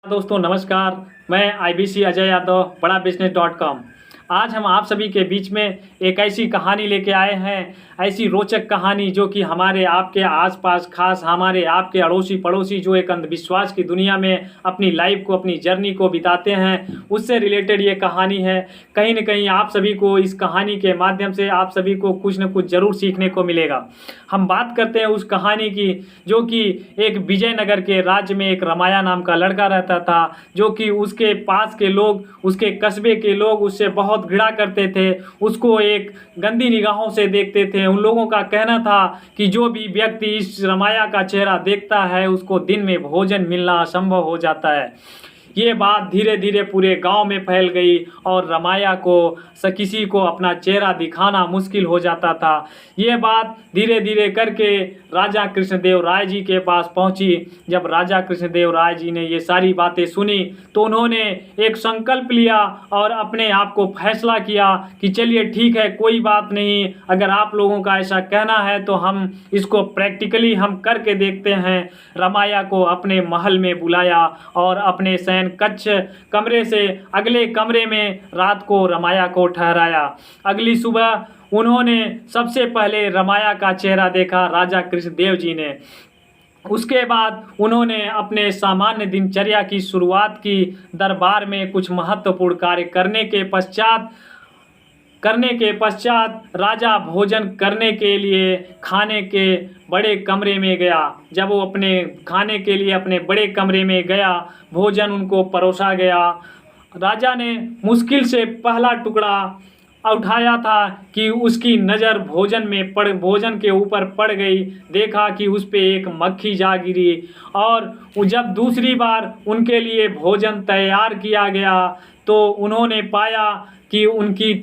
दोस्तों नमस्कार। मैं आईबीसी अजय यादव बड़ा बिजनेस .com। आज हम आप सभी के बीच में एक ऐसी कहानी लेके आए हैं, ऐसी रोचक कहानी जो कि हमारे आपके आसपास खास हमारे आपके अड़ोसी पड़ोसी जो एक अंधविश्वास की दुनिया में अपनी लाइफ को अपनी जर्नी को बिताते हैं, उससे रिलेटेड ये कहानी है। कहीं न कहीं आप सभी को इस कहानी के माध्यम से आप सभी को कुछ न कुछ ज़रूर सीखने को मिलेगा। हम बात करते हैं उस कहानी की जो कि एक विजयनगर के राज्य में एक रमाया नाम का लड़का रहता था, जो कि उसके पास के लोग, उसके कस्बे के लोग उससे बहुत घृणा करते थे, उसको एक गंदी निगाहों से देखते थे। उन लोगों का कहना था कि जो भी व्यक्ति इस रमाया का चेहरा देखता है उसको दिन में भोजन मिलना असंभव हो जाता है। ये बात धीरे धीरे पूरे गांव में फैल गई और रमाया को किसी को अपना चेहरा दिखाना मुश्किल हो जाता था। ये बात धीरे धीरे करके राजा कृष्णदेव राय जी के पास पहुंची। जब राजा कृष्णदेव राय जी ने ये सारी बातें सुनी तो उन्होंने एक संकल्प लिया और अपने आप को फैसला किया कि चलिए ठीक है, कोई बात नहीं, अगर आप लोगों का ऐसा कहना है तो हम इसको प्रैक्टिकली हम करके देखते हैं। रमाया को अपने महल में बुलाया और अपने कक्ष कमरे से अगले कमरे में रात को रमाया को ठहराया। अगली सुबह उन्होंने सबसे पहले रमाया का चेहरा देखा राजा कृष्णदेव जी ने। उसके बाद उन्होंने अपने सामान्य दिनचर्या की शुरुआत की। दरबार में कुछ महत्वपूर्ण कार्य करने के पश्चात राजा भोजन करने के लिए खाने के बड़े कमरे में गया। जब वो अपने खाने के लिए अपने बड़े कमरे में गया, भोजन उनको परोसा गया। राजा ने मुश्किल से पहला टुकड़ा उठाया था कि उसकी नज़र भोजन के ऊपर पड़ गई। देखा कि उस पे एक मक्खी जा गिरी और जब दूसरी बार उनके लिए भोजन तैयार किया गया तो उन्होंने पाया कि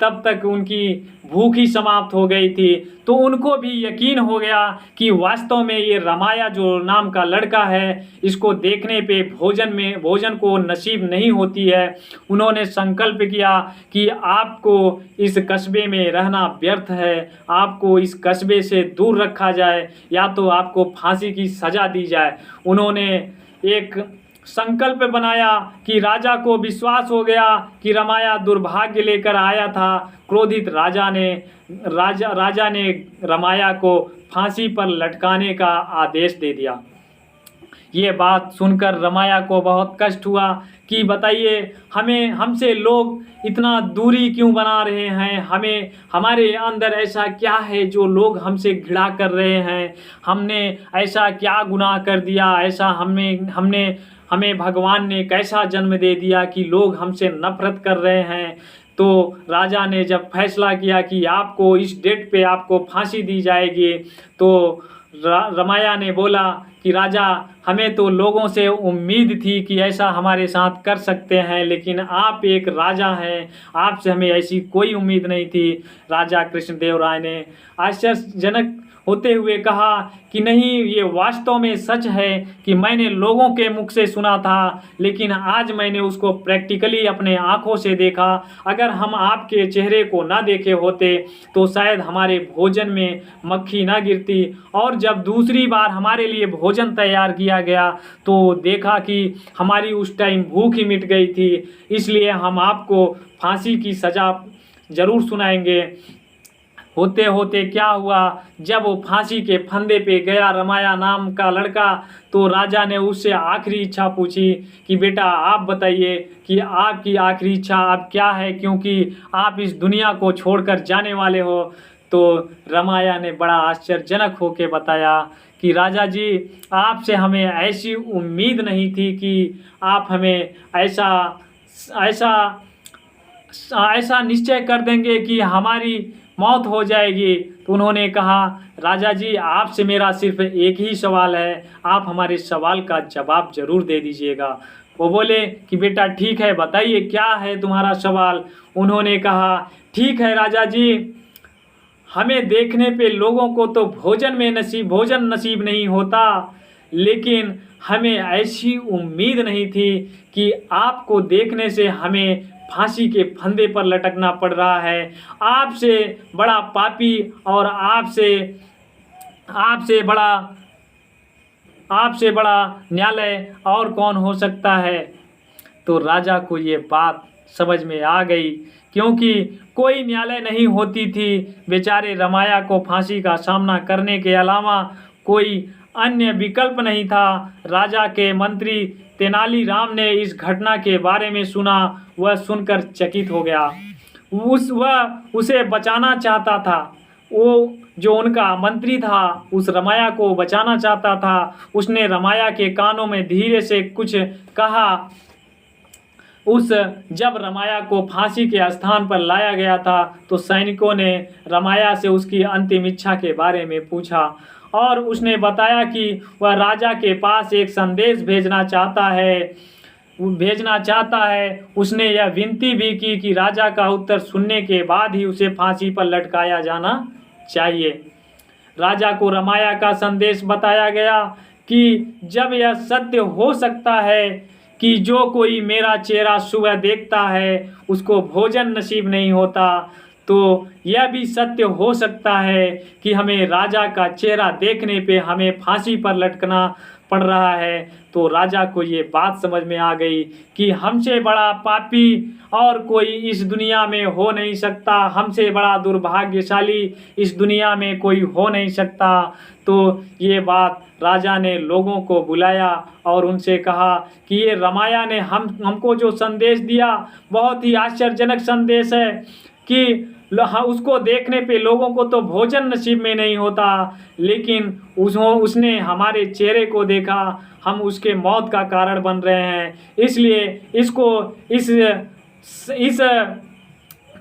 तब तक उनकी भूख ही समाप्त हो गई थी। तो उनको भी यकीन हो गया कि वास्तव में ये रमाया जो नाम का लड़का है, इसको देखने पे भोजन को नसीब नहीं होती है। उन्होंने संकल्प किया कि आपको इस कस्बे में रहना व्यर्थ है, आपको इस कस्बे से दूर रखा जाए या तो आपको फांसी की सज़ा दी जाए। उन्होंने एक संकल्प बनाया कि राजा को विश्वास हो गया कि रमाया दुर्भाग्य लेकर आया था। क्रोधित राजा ने रमाया को फांसी पर लटकाने का आदेश दे दिया। ये बात सुनकर रमाया को बहुत कष्ट हुआ कि बताइए हमसे लोग इतना दूरी क्यों बना रहे हैं, हमारे अंदर ऐसा क्या है जो लोग हमसे घृणा कर रहे हैं, हमने ऐसा क्या गुनाह कर दिया, ऐसा हमें भगवान ने कैसा जन्म दे दिया कि लोग हमसे नफरत कर रहे हैं। तो राजा ने जब फैसला किया कि आपको इस डेट पे आपको फांसी दी जाएगी, तो रमाया ने बोला कि राजा, हमें तो लोगों से उम्मीद थी कि ऐसा हमारे साथ कर सकते हैं, लेकिन आप एक राजा हैं, आपसे हमें ऐसी कोई उम्मीद नहीं थी। राजा कृष्णदेव राय ने आश्चर्यजनक होते हुए कहा कि नहीं, ये वास्तव में सच है कि मैंने लोगों के मुख से सुना था, लेकिन आज मैंने उसको प्रैक्टिकली अपने आँखों से देखा। अगर हम आपके चेहरे को ना देखे होते तो शायद हमारे भोजन में मक्खी ना गिरती, और जब दूसरी बार हमारे लिए भोजन तैयार किया गया तो देखा कि हमारी उस टाइम भूख ही मिट गई थी। इसलिए हम आपको फांसी की सज़ा ज़रूर सुनाएंगे। होते होते क्या हुआ, जब वो फांसी के फंदे पे गया रमाया नाम का लड़का, तो राजा ने उससे आखिरी इच्छा पूछी कि बेटा आप बताइए कि आपकी आखिरी इच्छा अब क्या है, क्योंकि आप इस दुनिया को छोड़कर जाने वाले हो। तो रमाया ने बड़ा आश्चर्यजनक होकर बताया कि राजा जी, आपसे हमें ऐसी उम्मीद नहीं थी कि आप हमें ऐसा निश्चय कर देंगे कि हमारी मौत हो जाएगी। तो उन्होंने कहा, राजा जी, आपसे मेरा सिर्फ एक ही सवाल है, आप हमारे सवाल का जवाब ज़रूर दे दीजिएगा। वो बोले कि बेटा ठीक है, बताइए क्या है तुम्हारा सवाल। उन्होंने कहा, ठीक है राजा जी, हमें देखने पे लोगों को तो भोजन नसीब नहीं होता, लेकिन हमें ऐसी उम्मीद नहीं थी कि आपको देखने से हमें फांसी के फंदे पर लटकना पड़ रहा है। आपसे बड़ा पापी और आपसे बड़ा न्यायालय और कौन हो सकता है। तो राजा को ये बात समझ में आ गई, क्योंकि कोई न्यायालय नहीं होती थी। बेचारे रमाया को फांसी का सामना करने के अलावा कोई अन्य विकल्प नहीं था। राजा के मंत्री तेनालीराम ने इस घटना के बारे में सुना। वह सुनकर चकित हो गया। वह उसे बचाना चाहता था। वो जो उनका मंत्री था उस रमाया को बचाना चाहता था। उसने रमाया के कानों में धीरे से कुछ कहा। जब रमाया को फांसी के स्थान पर लाया गया था तो सैनिकों ने रमाया से उसकी अंतिम इच्छा के बारे में पूछा और उसने बताया कि वह राजा के पास एक संदेश भेजना चाहता है। उसने यह विनती भी की कि राजा का उत्तर सुनने के बाद ही उसे फांसी पर लटकाया जाना चाहिए। राजा को रमाया का संदेश बताया गया कि जब यह सत्य हो सकता है कि जो कोई मेरा चेहरा सुबह देखता है उसको भोजन नसीब नहीं होता, तो यह भी सत्य हो सकता है कि हमें राजा का चेहरा देखने पे हमें फांसी पर लटकना पड़ रहा है। तो राजा को ये बात समझ में आ गई कि हमसे बड़ा पापी और कोई इस दुनिया में हो नहीं सकता, हमसे बड़ा दुर्भाग्यशाली इस दुनिया में कोई हो नहीं सकता। तो ये बात राजा ने लोगों को बुलाया और उनसे कहा कि ये रमाया ने हमको जो संदेश दिया बहुत ही आश्चर्यजनक संदेश है कि उसको देखने पे लोगों को तो भोजन नसीब में नहीं होता, लेकिन उसने हमारे चेहरे को देखा, हम उसके मौत का कारण बन रहे हैं। इसलिए इसको इस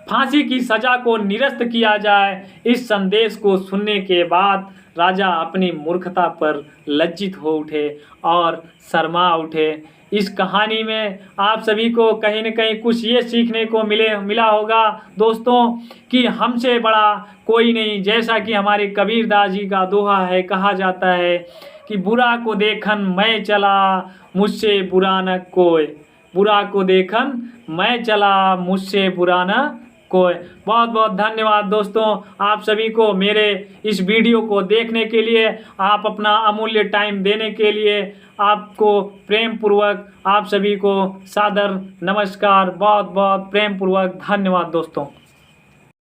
फांसी की सज़ा को निरस्त किया जाए। इस संदेश को सुनने के बाद राजा अपनी मूर्खता पर लज्जित हो उठे और शर्मा उठे। इस कहानी में आप सभी को कहीं न कहीं कुछ ये सीखने को मिला होगा दोस्तों कि हमसे बड़ा कोई नहीं। जैसा कि हमारे कबीरदास जी का दोहा है, कहा जाता है कि बुरा को देखन मैं चला मुझसे बुरा न कोई, बुरा को देखन मैं चला मुझसे बुरा न कोई। बहुत बहुत धन्यवाद दोस्तों आप सभी को मेरे इस वीडियो को देखने के लिए, आप अपना अमूल्य टाइम देने के लिए आपको प्रेम पूर्वक आप सभी को सादर नमस्कार। बहुत बहुत प्रेम पूर्वक धन्यवाद दोस्तों।